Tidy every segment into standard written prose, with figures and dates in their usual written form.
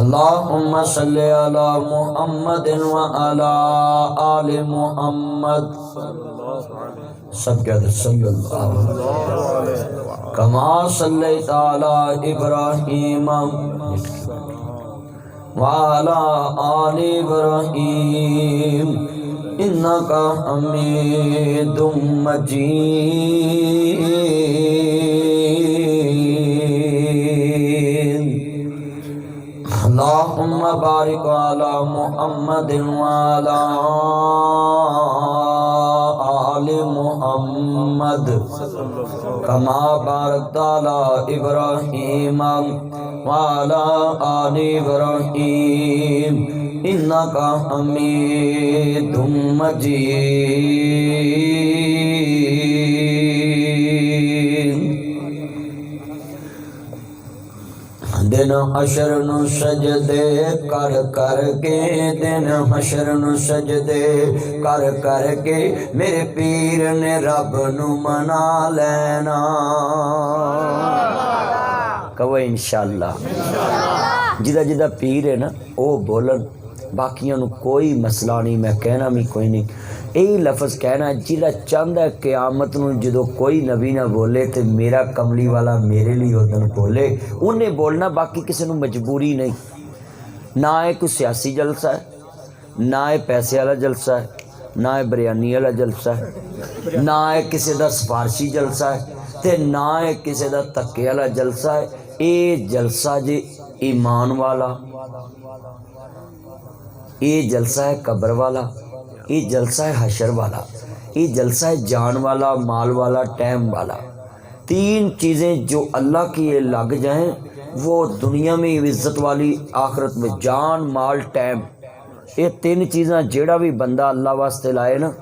अल्लाहुम्मा सल्ली अला मुहम्मदिन व अला आलि मुहम्मद कमा सल्लैता अला इब्राहीम व अला आलि इब्राहीम इन्नका हमीदुम मजीद। अल्लाहुम्मा बारिक अला मुहम्मदिन व अला आलि मुहम्मद कमा बारकता अला इब्राहीम व अला आलि इब्राहीम इन्नका हमीदुम मजीद। दिन हशर नु सजदे कर कर के, दिन हशर नु सजदे कर कर के मेरे पीर ने रब नु मना लेना। कहो इंशाअल्लाह। जिदा जिदा पीर है ना वो बोलन, बाकियों नू कोई मसला नहीं, मैं कहना भी कोई नहीं। यही लफ्ज़ कहना जिला चाहता है क़यामत नू जो कोई नबी ना बोले तो मेरा कमली वाला मेरे लिए उदन बोले, उन्हें बोलना, बाकी किसी नू मजबूरी नहीं। ना है कोई सियासी जलसा है, ना है पैसे वाला जलसा है, ना है बिरयानी वाला जलसा है, ना है किसी का सिफारशी जलसा है, तो ना है किसी का धक्के वाला जलसा है। ये जलसा जे ईमान वाला, ये जलसा है कब्र वाला, ये जलसा है हशर वाला, ये जलसा है जान वाला, माल वाला, टाइम वाला। तीन चीज़ें जो अल्लाह की ये लग जाएं वो दुनिया में इज्जत वाली, आखिरत में जान, माल, टाइम। ये तीन चीज़ां जेड़ा भी बंदा अल्लाह वास्ते लाए ना,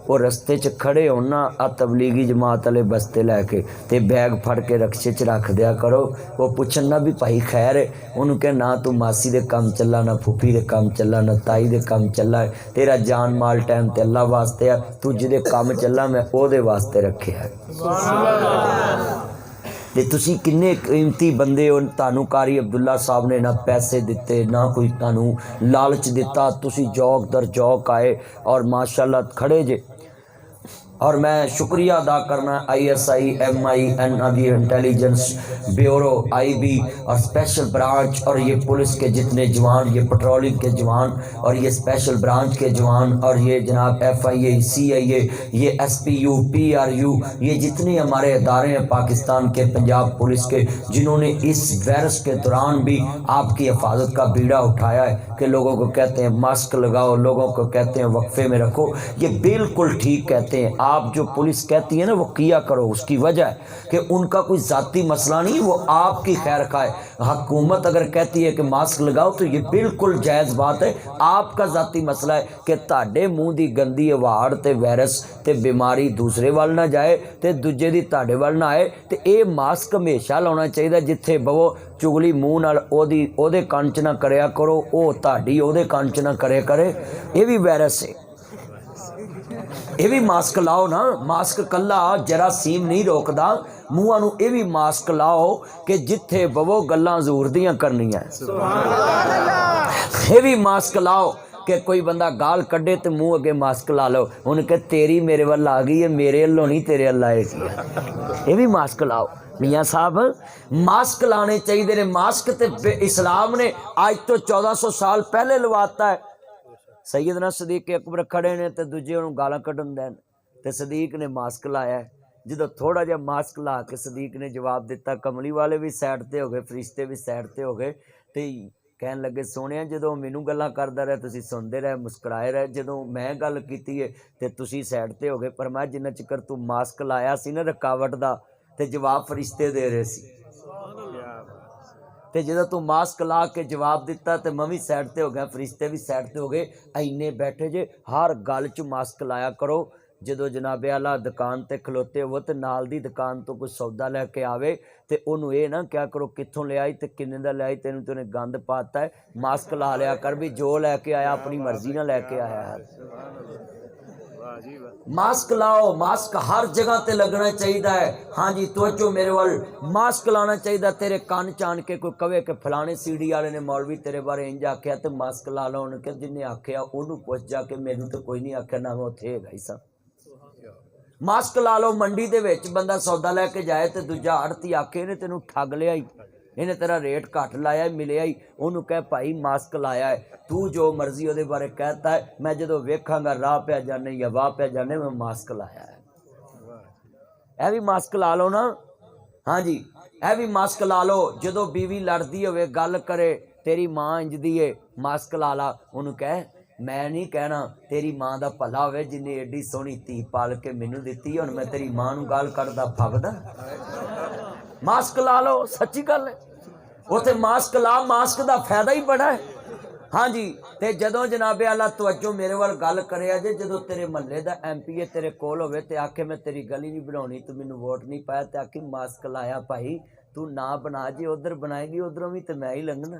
वो रस्ते च खड़े होना आ तबलीगी जमात वाले बस्ते लैके ते बैग फड़ के रक्शे च रख दिया करो। वो पुछना भी भाई खैर है, उन्होंने कह ना तू मासी दे काम चला, ना फूफी दे काम चला, ना ताई दे काम चला है, तेरा जान माल टाइम ते अल्लाह वास्ते है, तू जिदे काम चला मैं ओदे वास्ते रखे है। ते तुसी किन्ने कीमती बंदे हो, तानू कारी अब्दुल्ला साहब ने ना पैसे दिते, ना कोई तानू लालच दिता, तुसी जौक दर जौक आए और माशाल्लाह खड़े जे। और मैं शुक्रिया अदा करना ISI MI intelligence bureau IB और स्पेशल ब्रांच और ये पुलिस के जितने जवान, ये पेट्रोलिंग के जवान और ये स्पेशल ब्रांच के जवान और ये जनाब FIA CIA, ये SPU PRU, ये जितने हमारे अदारे हैं पाकिस्तान के, पंजाब पुलिस के, जिन्होंने इस वायरस के दौरान भी आपकी हिफाजत का बीड़ा उठाया है कि लोगों को कहते हैं मास्क लगाओ, लोगों को कहते हैं वक्फे में रखो, ये बिल्कुल ठीक कहते हैं। आप जो पुलिस कहती है ना वो किया करो, उसकी वजह है कि उनका कोई ज़ाती मसला नहीं, वो आपकी खैर का है। हुकूमत अगर कहती है कि मास्क लगाओ तो ये बिल्कुल जायज़ बात है, आपका ज़ाती मसला है कि ताड़े मुँह की गंदी हवाड़ ते वायरस ते बीमारी दूसरे वाल ना जाए ते दूजे दी ताड़े वाल ना आए। तो ये मास्क हमेशा लाना चाहिए, जिथे बवो चुगली मूँह नाल ओदे कंन च ना करया करो, वो ताड़ी ओदे कंन च ना करे करे, ये भी वायरस है। ये भी मास्क लाओ ना, मास्क कला जरासीम नहीं रोकदा, मूँह नूं ये भी मास्क लाओ कि जिथे बवो गल्लां ज़रूर दियां करनियां। ये भी मास्क लाओ कि कोई बंदा गाल कड्डे तो मुँह अगे मास्क ला लो, उनके तेरी मेरे वाल आ गई है, मेरे वालों नहीं तेरे वाल आएगी। ये भी मास्क लाओ। मियाँ साहब मास्क लाने चाहिए ने। मास्क ते इस्लाम ने आज तो 1400 साल पहले लवाता है। सैयदना सदीक अकबर खड़े ने तो दूजे उन्होंने गालां कड्ढन देन, तो सदीक ने मास्क लाया है। जो थोड़ा जहा मास्क ला के सदीक ने जवाब दिता, कमली वाले भी साइड ते हो गए, फरिश्ते भी साइड ते हो गए, तो कहन लगे सोने जो मैनू गल्लां करदा रहे तुसीं सुनते रहे, मुस्कुराए रहे, जो मैं गल कीती है तो तुसीं साइड ते हो गए, पर मैं जिन्ना चिकर तू मास्क लाया सी ना रुकावट दा, तो जवाब फरिश्ते दे रहे सी। तो जो तू मास्क ला के जवाब दिता तो मैं भी साइड ते हो गया, फरिश्ते भी साइड ते हो गए। इन्ने बैठे जे, हर गल च मास्क लाया करो। जो जनाबे आला दुकान ते खलोते हो तो नाल दी दुकान तो कोई सौदा लैके आवे तो उन्होंने ये ना क्या करो कित्थों ले आई तो किन्ने दा ले आई, तेन तो उन्हें गंद पाता है। मास्क ला लिया कर भी, जो लैके आया अपनी मर्जी ना लैके आया है। मास्क लाओ, मास्क हर जगह ते लगना चाहिए है। हाँ जी तवज्जो मेरे वाल, मास्क लाना चाहिए। तेरे कान चान के कोई कवे कि फलाने सीडी वाले ने मौलवी तेरे बारे इंज आख्या तो मास्क ला लो। उन्हें कहा जिन्हें आख्या उन्होंने पुछ जाके, मैनू तो कोई नहीं आख्या ना मैं उत्थे हैगा ही सा। मास्क ला लो। मंडी दे विच बंदा सौदा लैके जाए तो दूजा आड़ती आखे इन्हें तेनू ठग लिया ही, इन्हें तेरा रेट घट लाया मिलिया ही, उन्होंने कह भाई मास्क लाया है, तू जो मर्जी वो बारे कहता है, मैं जो वेखांगा राह पे जाने या वाह पे जाने मैं मास्क लाया है। यह भी मास्क ला लो ना। हाँ जी यह भी मास्क ला लो। जो बीवी लड़ती होवे गल करे, तेरी माँ इंजदी है, मास्क ला ला। उन्होंने कह मैं नहीं कहना, तेरी माँ का भला होवे जिन्हें एडी सोहनी धी पाल के मैनू दिती, हुण मैं तेरी माँ नूं गल करदा फबदा। मास्क ला लो, सच्ची गल है। उथे मास्क ला, मास्क का फायदा ही बड़ा है। हाँ जी ते जदों जनाबे आला तवज्जो मेरे वाल गल करे जे, जदों तेरे महल्ले का MP तेरे कोल होवे ते आखे मैं तेरी गली नहीं बनाउणी, तू मैनू वोट नहीं पाया, ते आखी मास्क लाया भाई, तू ना बना, जे उधर बनाएगी उधरों भी तो मैं ही लंघना,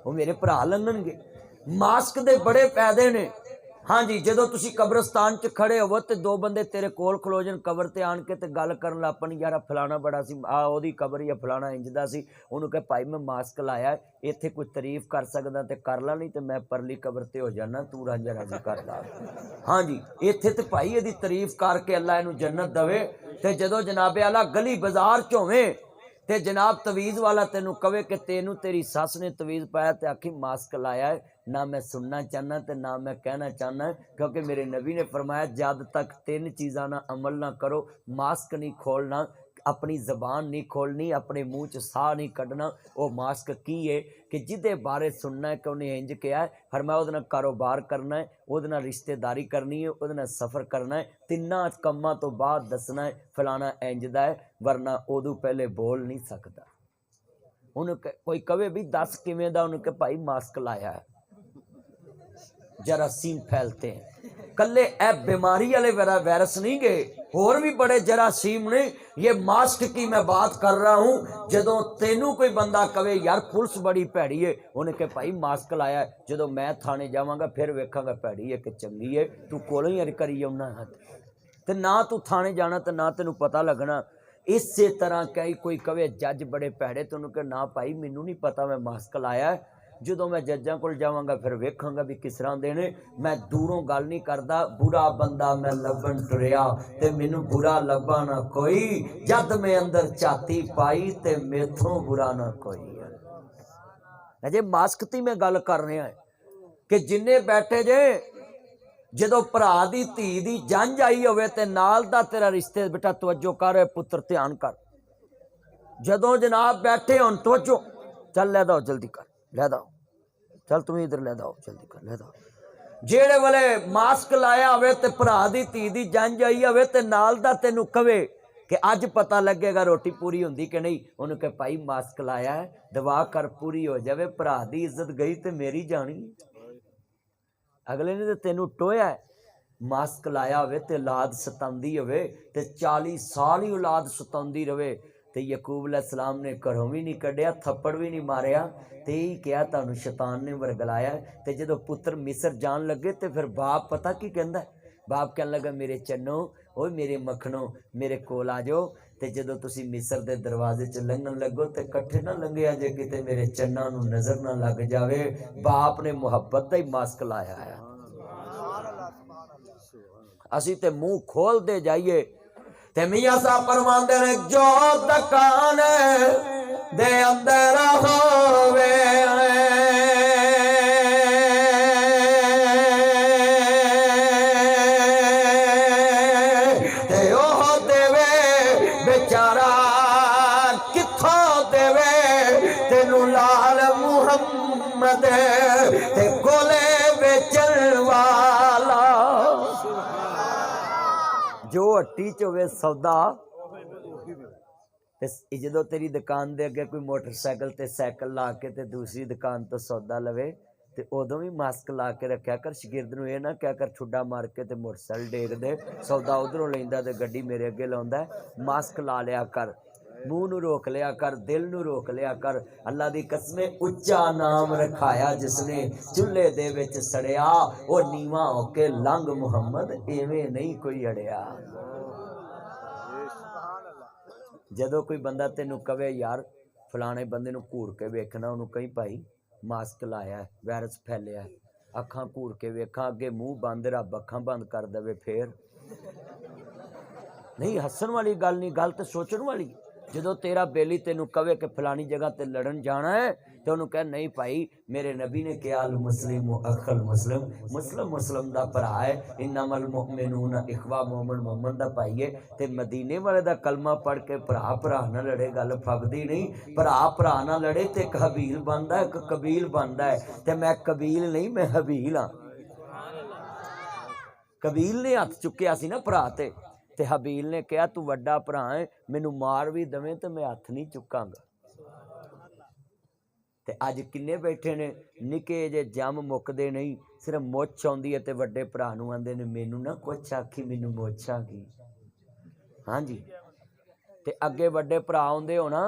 वो मेरे भरा लंघणगे। मास्क दे बड़े फायदे ने। हाँ जी जदों तुसी कब्रस्तान च खड़े होवो ते दो बंदे तेरे कोल खलो जाण कबर ते आण के ते गल करन लग पन, यार फलाना बड़ा सी आ ओदी कबर या फलाना इंजदा सी, उन्होंने कहा भाई मैं मास्क लाया इत्थे कोई तारीफ कर सकदा ते कर ला, नहीं तो मैं परली कबर ते हो जाना, तू रांझा राजी कर ला। हाँ जी इत्थे ते भाई इहदी तारीफ करके अल्लाह इहनूं जन्नत दवे। ते जदों जनाबे आला गली बाजार च होवे ते जनाब तवीज़ वाला तेनू कवे कि तेनू तेरी सस ने तवीज़ पाया, ते आखी मास्क लाया है, ना मैं सुनना चाहना ते ना मैं कहना चाहना, क्योंकि मेरे नबी ने फरमाया जब तक 3 चीज़ां ना अमल ना करो, मास्क नहीं खोलना, अपनी जबान नहीं खोलनी, अपने मुँह च साह नहीं कढ़ना। वो मास्क की है कि जिदे बारे सुनना है कि उन्हें इंज किया है, फरमाया उहदे नाल कारोबार करना है, उहदे नाल रिश्तेदारी करनी है, उहदे नाल सफ़र करना है, तिन्ना कम्मां तो बाद दसना है फलाना इंजदा है, वरना उदों पहले बोल नहीं सकता। उन्हें कोई कवे भी दस किवें दा, उन्हें कहे भाई मास्क लाया है, जरासीम फैलते हैं। कल्ले ए बीमारी वाले वायरस नहीं गए, और भी बड़े जरासीम ने। ये मास्क की मैं बात कर रहा हूँ। जदों तेनू कोई बंदा कवे यार पुलिस बड़ी भैड़ी है, उन्हें कहे भाई मास्क लाया है, जदों मैं थाने जावांगा फिर वेखांगा भैड़ी है कि चंगी है, तू कोलों ही करी आउना है, ते ना तू थाने जाना ते ना तेनू पता लगना। इसे तरह कई कोई कवे जज बड़े भैड़े, तो उन्होंने कहा ना भाई मैनू नहीं पता मैं मास्क लाया है, जो मैं जज्जां कोल जावांगा फिर वेखांगा भी किस तरह दे ने। मैं दूरों गल नहीं करदा, बुरा बंदा मैं लभन टुरिया ते मैनू बुरा लभा ना कोई, जद मैं अंदर झाती पाई ते मेथों बुरा ना कोई। अजे मास्क ती मैं गल कर रहा है कि जिन्ने बैठे जे, जदों भरा दी धी दी जंज आई होवे ते नाल दा तेरा रिश्ते, बेटा तवज्जो कर पुत्र ध्यान कर, जदों जनाब बैठे हुण तवज्जो, चल लै दो जल्दी कर, लै दो चल तुम इधर लै दो जल्दी कर, लै दो। जेड़े वाले मास्क लाया होवे ते भरा दी धी दी जंज आई होवे ते नाल दा तेनू कवे कि अज पता लगेगा रोटी पूरी हुंदी कि नहीं, उन्हें कहे भाई मास्क लाया है, दुआ कर पूरी हो जावे, भरा दी इज्जत गई ते मेरी जानी। अगले ने तो तेनू टोया है। मास्क लाया होवे ते औलाद सतांदी होवे ते 40 साल ही औलाद सतांदी रवे, ते यकूब अलैहिस्सलाम ने घरों भी नहीं कढ़िया, थप्पड़ भी नहीं मारिया, ते ही कहा तुहानू शैतान ने वरगलाया। ते जदों पुत्र मिस्र जान लगे ते फिर बाप पता की कहंदा, बाप कहन लगा मेरे चन्नो ओ मेरे मखनो मेरे कोल आ जाओ, ते जदों तुसी मिस्र दे दरवाजे च लंघन लगो ते कट्ठे ना लंघिया जे किते मेरे चन्ना नू नज़र ना लग जावे। बाप ने मुहब्बत दा ही मास्क लाया है। असी ते मुंह खोल दे जाइए ते मियां साहब फरमांदे ने जो दुकान दे अंदर होवे ते ओह देवे बेचारा किथों देवे, तेनू लाल मुहम्मद ते गोले बेचण वाला, जो हट्टी च होवे सौदा। ते जदों तेरी दुकान दे अगे कोई मोटरसाइकिल ते साइकिल ला के ते दूसरी दुकान तो सौदा लवे ते उदों भी मास्क ला के रखा कर, शगिर्द नूं ये ना क्या कर ठुड्डा मार के ते मोटरसाइकिल डेग दे, सौदा उधरों लैंदा ते गड्डी मेरे अगे लाउंदा, मास्क ला लिया कर। मुंह नू रोक लिया कर, दिल नू रोक लिया कर। अल्लाह दी कसमे उच्चा नाम रखाया जिसने चुल्हे दे विच सड़िया, ओ नीवा होके लंघ मुहम्मद एवें नहीं कोई अड़िया। जदों कोई बंदा तेनू कवे यार फलाने बंदे नू घूर के वेखना, उन्होंने कहीं भाई मास्क लाया है, वायरस फैलिया है, अखां घूर के वेखा, अगे मूँह बंद, रब अखां बंद कर देवे, फिर नहीं हसन वाली गल नहीं, गल तो सोचण वाली। जदों तेरा बेली तेनू कवे कि फलानी जगह ते लड़न जाना है, तो उन्होंने कह नहीं भाई मेरे नबी ने कहा अल मुस्लिम अखल मुस्लिम, मुस्लिम मुस्लिम दा भरा है, इन्नमल मुमिनून इखवा, मोमन मोमन दा भाई है। ते मदीने वाले दा कलमा पढ़ के भरा भरा ना लड़े, गल फबदी नहीं। भरा भरा ना लड़े तो एक हबील बनता है, एक कबील बनता है। तो मैं कबील नहीं, मैं हबील हाँ। कबील ने हथ चुकिया सी ना भरा ते हबील ने कहा तू वड्डा भरा है, मैनू मार भी दवें तो मैं हथ नहीं चुकांगा। ते अज किन्ने बैठे ने निके जे जम मुकदे नहीं, सिर्फ मुछ आउंदी है ते वड्डे भरा नूं आंदे ने मैनू ना कुछ आखी, मैनू मुछ आ गई। हाँ जी, ते अगे वड्डे भरा आउंदे हो ना,